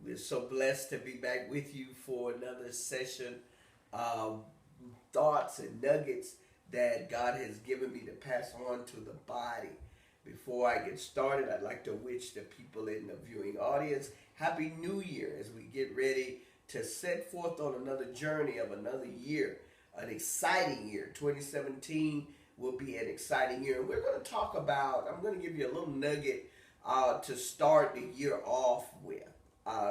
We're so blessed to be back with you for another session of thoughts and nuggets that God has given me to pass on to the body. Before I get started, I'd like to wish the people in the viewing audience Happy New Year as we get ready to set forth on another journey of another year, an exciting year. 2017 will be an exciting year. And we're going to talk about, I'm going to give you a little nugget to start the year off with.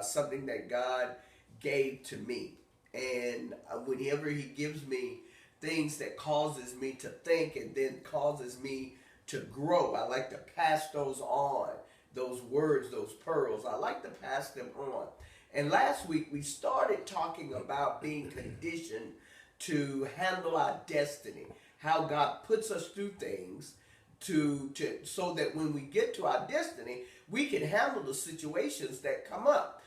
Something that God gave to me. And whenever he gives me things that causes me to think and then causes me to grow, I like to pass those on, those words, those pearls. I like to pass them on. And last week we started talking about being conditioned to handle our destiny, how God puts us through things to so that when we get to our destiny, we can handle the situations that come up.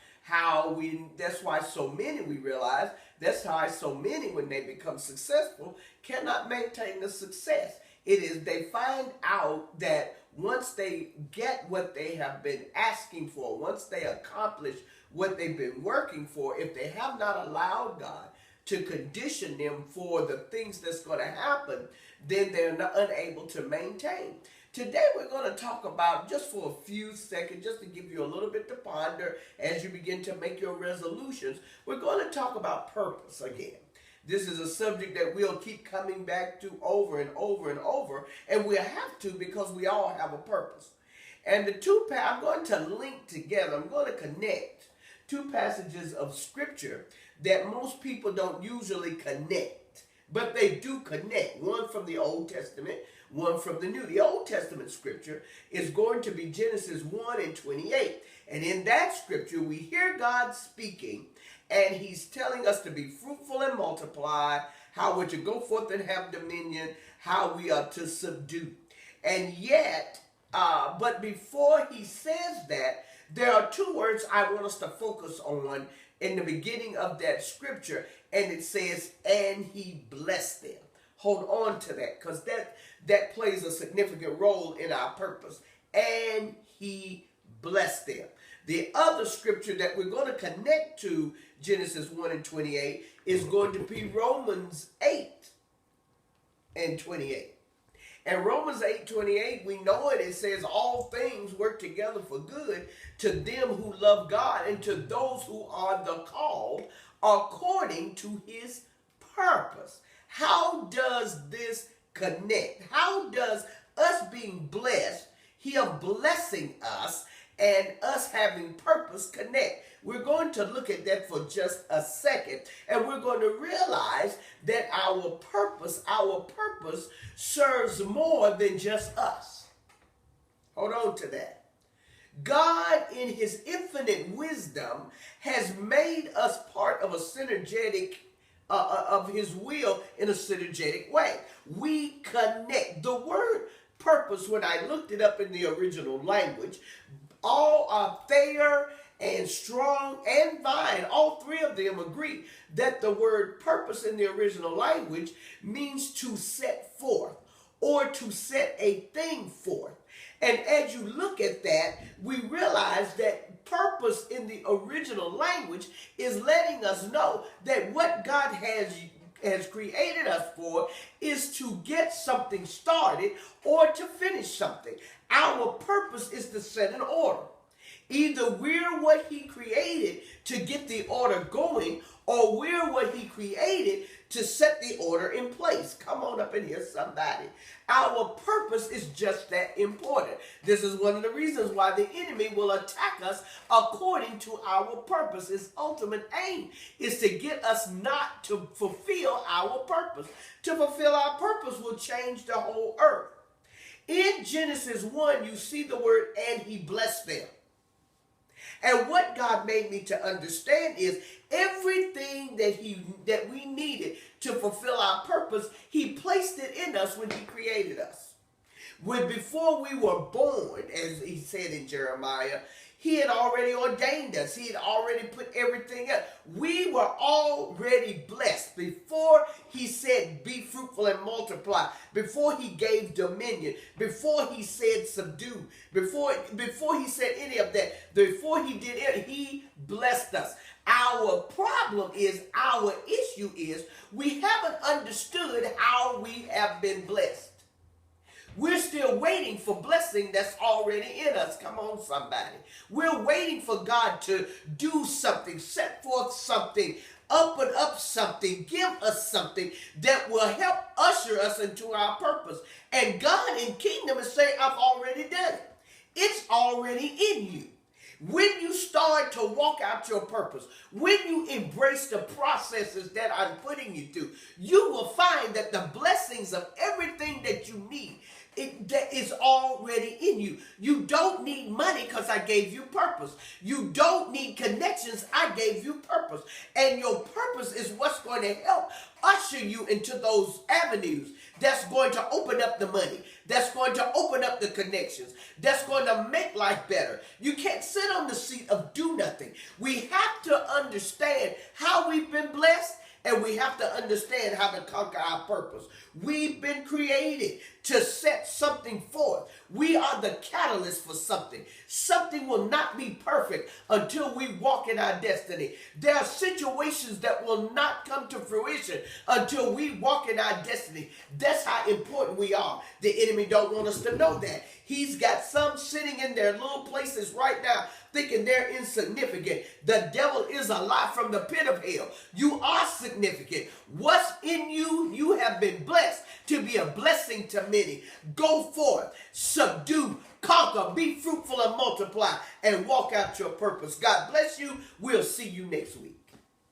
That's why so many, we realize, that's why so many, when they become successful, cannot maintain the success. It is, they find out that once they get what they have been asking for, once they accomplish what they've been working for, if they have not allowed God to condition them for the things that's going to happen, then they're not unable to maintain. Today we're going to talk about, just for a few seconds, just to give you a little bit to ponder as you begin to make your resolutions, we're going to talk about purpose again. This is a subject that we'll keep coming back to over and over and over, and we'll have to because we all have a purpose. And the two, I'm going to link together, I'm going to connect two passages of scripture that most people don't usually connect, but they do connect. One from the Old Testament, one from the New. The Old Testament scripture is going to be Genesis 1 and 28. And in that scripture, we hear God speaking, and he's telling us to be fruitful and multiply, how we're to go forth and have dominion, how we are to subdue. And yet, but before he says that, there are two words I want us to focus on in the beginning of that scripture, and it says, and he blessed them. Hold on to that, because that plays a significant role in our purpose. And he blessed them. The other scripture that we're going to connect to Genesis 1 and 28 is going to be Romans 8 and 28. And Romans 8:28, we know it. It says all things work together for good to them who love God and to those who are the called according to his purpose. How does this connect? How does us being blessed, him blessing us, and us having purpose connect? We're going to look at that for just a second, and we're going to realize that our purpose serves more than just us. Hold on to that. God, in his infinite wisdom, has made us part of a synergetic of his will in a synergetic way. We connect. The word purpose, when I looked it up in the original language, all are Thayer and Strong and Vine, all three of them agree that the word purpose in the original language means to set forth or to set a thing forth. And as you look at that, we realize that purpose in the original language is letting us know that what God has created us for is to get something started or to finish something. Our purpose is to set an order. Either we're what he created to get the order going, or we're what he created to set the order in place. Come on up in here, somebody. Our purpose is just that important. This is one of the reasons why the enemy will attack us according to our purpose. His ultimate aim is to get us not to fulfill our purpose. To fulfill our purpose will change the whole earth. In Genesis 1, you see the word, and he blessed them. And what God made me to understand is everything that we needed to fulfill our purpose, he placed it in us when he created us. When before we were born, as he said in Jeremiah, he had already ordained us. He had already put everything up. We were already blessed before he said, be fruitful and multiply, before he gave dominion, before he said subdue, before he said any of that, before he did it, he blessed us. Our problem is, our issue is, we haven't understood how we have been blessed. We're still waiting for blessing that's already in us. Come on, somebody. We're waiting for God to do something, set forth something, open up something, give us something that will help usher us into our purpose. And God in kingdom is saying, I've already done it. It's already in you. When you start to walk out your purpose, when you embrace the processes that I'm putting you through, you will find that the blessings of everything that you need, that is already in you. You don't need money because I gave you purpose. You don't need connections. I gave you purpose. And your purpose is what's going to help usher you into those avenues that's going to open up the money, that's going to open up the connections, that's going to make life better. You can't sit on the seat of do nothing. We have to understand how we've been blessed, and we have to understand how to conquer our purpose. We've been created to set something forth. We are the catalyst for something. Something will not be perfect until we walk in our destiny. There are situations that will not come to fruition until we walk in our destiny. That's how important we are. The enemy don't want us to know that. He's got some sitting in their little places right now thinking they're insignificant. The devil is a lie from the pit of hell. You are significant. What's in you, you have been blessed to be a blessing to many. Go forth, subdue, conquer, be fruitful and multiply, and walk out your purpose. God bless you. We'll see you next week.